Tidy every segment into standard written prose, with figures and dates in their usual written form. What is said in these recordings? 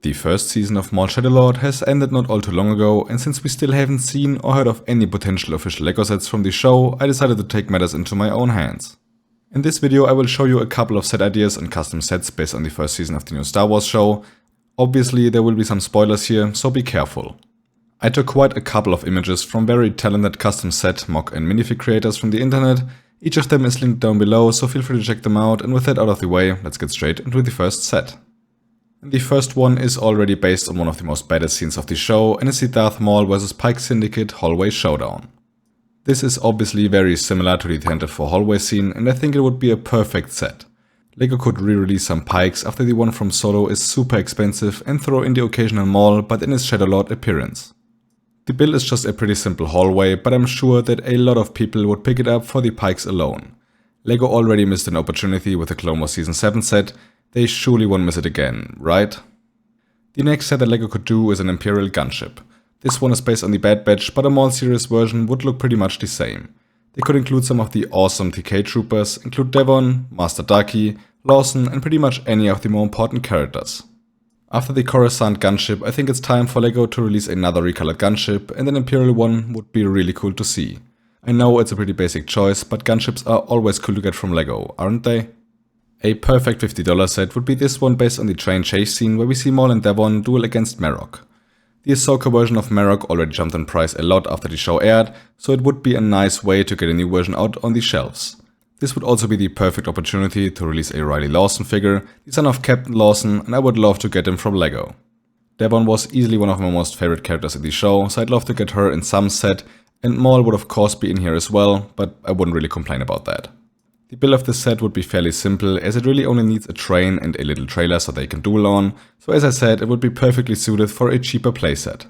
The first season of Maul has ended not all too long ago, and since we still haven't seen or heard of any potential official LEGO sets from the show, I decided to take matters into my own hands. In this video I will show you a couple of set ideas and custom sets based on the first season of the new Star Wars show. Obviously there will be some spoilers here, so be careful. I took quite a couple of images from very talented custom set, mock and minifig creators from the internet. Each of them is linked down below, so feel free to check them out, and with that out of the way, let's get straight into the first set. The first one is already based on one of the most badass scenes of the show, and it's the Darth Maul vs Pike Syndicate hallway showdown. This is obviously very similar to the Tented 4 hallway scene, and I think it would be a perfect set. LEGO could re-release some Pikes after the one from Solo is super expensive and throw in the occasional Maul but in his Shadow Lord appearance. The build is just a pretty simple hallway, but I'm sure that a lot of people would pick it up for the Pikes alone. LEGO already missed an opportunity with the Clone Wars Season 7 set. They surely won't miss it again, right? The next set that LEGO could do is an Imperial gunship. This one is based on the Bad Batch, but a Maul series version would look pretty much the same. They could include some of the awesome TK troopers, include Devon, Master Darky, Lawson and pretty much any of the more important characters. After the Coruscant gunship, I think it's time for LEGO to release another recolored gunship, and an Imperial one would be really cool to see. I know it's a pretty basic choice, but gunships are always cool to get from LEGO, aren't they? A perfect $50 set would be this one based on the train chase scene where we see Maul and Devon duel against Marok. The Ahsoka version of Marok already jumped in price a lot after the show aired, so it would be a nice way to get a new version out on the shelves. This would also be the perfect opportunity to release a Riley Lawson figure, the son of Captain Lawson, and I would love to get him from LEGO. Devon was easily one of my most favorite characters in the show, so I'd love to get her in some set, and Maul would of course be in here as well, but I wouldn't really complain about that. The build of this set would be fairly simple, as it really only needs a train and a little trailer so they can duel on, so as I said, it would be perfectly suited for a cheaper playset.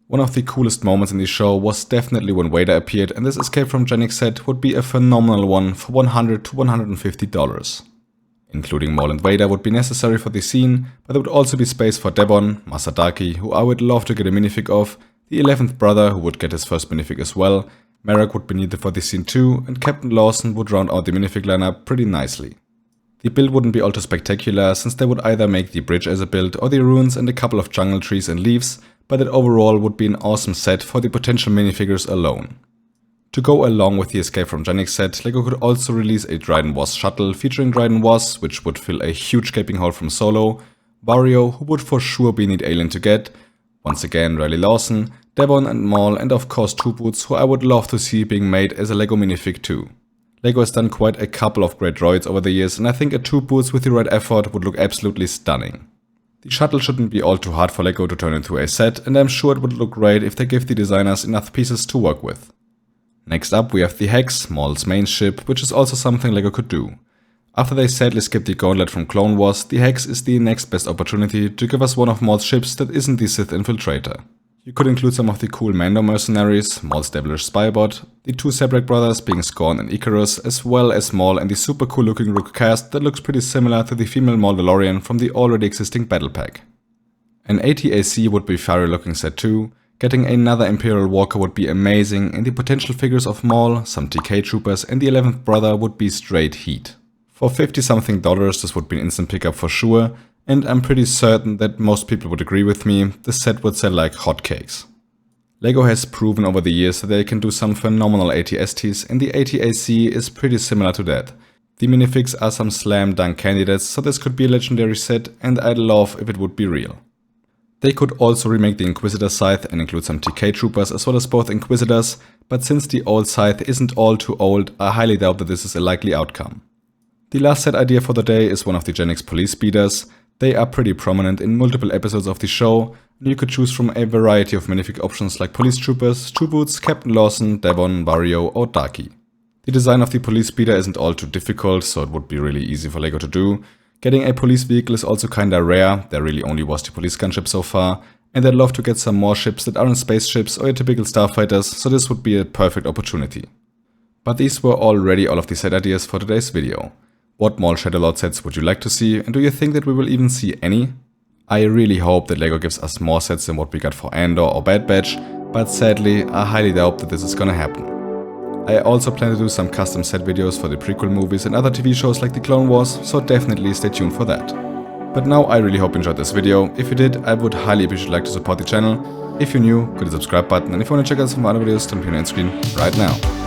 One of the coolest moments in the show was definitely when Vader appeared, and this Escape from Genik set would be a phenomenal one for $100 to $150. Including Maul and Vader would be necessary for the scene, but there would also be space for Devon, Master Darky, who I would love to get a minifig of, the 11th brother who would get his first minifig as well, Marok would be needed for the scene too, and Captain Lawson would round out the minifig lineup pretty nicely. The build wouldn't be all too spectacular, since they would either make the bridge as a build or the ruins and a couple of jungle trees and leaves, but it overall would be an awesome set for the potential minifigures alone. To go along with the Escape from Genik set, LEGO could also release a Dryden Voss shuttle featuring Dryden Voss, which would fill a huge gaping hole from Solo, Vario, who would for sure be neat alien to get, once again Riley Lawson, Devon and Maul, and of course Two Boots, who I would love to see being made as a LEGO minifig too. LEGO has done quite a couple of great droids over the years, and I think a Two Boots with the right effort would look absolutely stunning. The shuttle shouldn't be all too hard for LEGO to turn into a set, and I'm sure it would look great if they give the designers enough pieces to work with. Next up we have the Hex, Maul's main ship, which is also something LEGO could do. After they sadly skipped the gauntlet from Clone Wars, the Hex is the next best opportunity to give us one of Maul's ships that isn't the Sith Infiltrator. You could include some of the cool Mando mercenaries, Maul's devilish spybot, the two Sebrak brothers being Scorn and Icarus, as well as Maul and the super cool looking Rook cast that looks pretty similar to the female Mandalorian from the already existing battle pack. An ATAC would be fiery looking set too, getting another Imperial Walker would be amazing, and the potential figures of Maul, some TK troopers and the 11th brother would be straight heat. For $50 something this would be an instant pickup for sure, and I'm pretty certain that most people would agree with me, this set would sell like hotcakes. LEGO has proven over the years that they can do some phenomenal ATSTs, and the ATAC is pretty similar to that. The minifigs are some slam dunk candidates, so this could be a legendary set, and I'd love if it would be real. They could also remake the Inquisitor Scythe and include some TK troopers as well as both Inquisitors, but since the old Scythe isn't all too old, I highly doubt that this is a likely outcome. The last set idea for the day is one of the Genik's police speeders. They are pretty prominent in multiple episodes of the show, and you could choose from a variety of minifig options like Police Troopers, Two Boots, Captain Lawson, Devon, Vario or Darky. The design of the police speeder isn't all too difficult, so it would be really easy for LEGO to do. Getting a police vehicle is also kinda rare, there really only was the police gunship so far, and I'd love to get some more ships that aren't spaceships or your typical starfighters, so this would be a perfect opportunity. But these were already all of the set ideas for today's video. What Maul Shadow Lord sets would you like to see, and do you think that we will even see any? I really hope that LEGO gives us more sets than what we got for Andor or Bad Batch, but sadly I highly doubt that this is gonna happen. I also plan to do some custom set videos for the prequel movies and other TV shows like the Clone Wars, so definitely stay tuned for that. But now I really hope you enjoyed this video. If you did, I would highly appreciate like to support the channel. If you're new, go to the subscribe button, and if you want to check out some other videos, turn on your screen right now.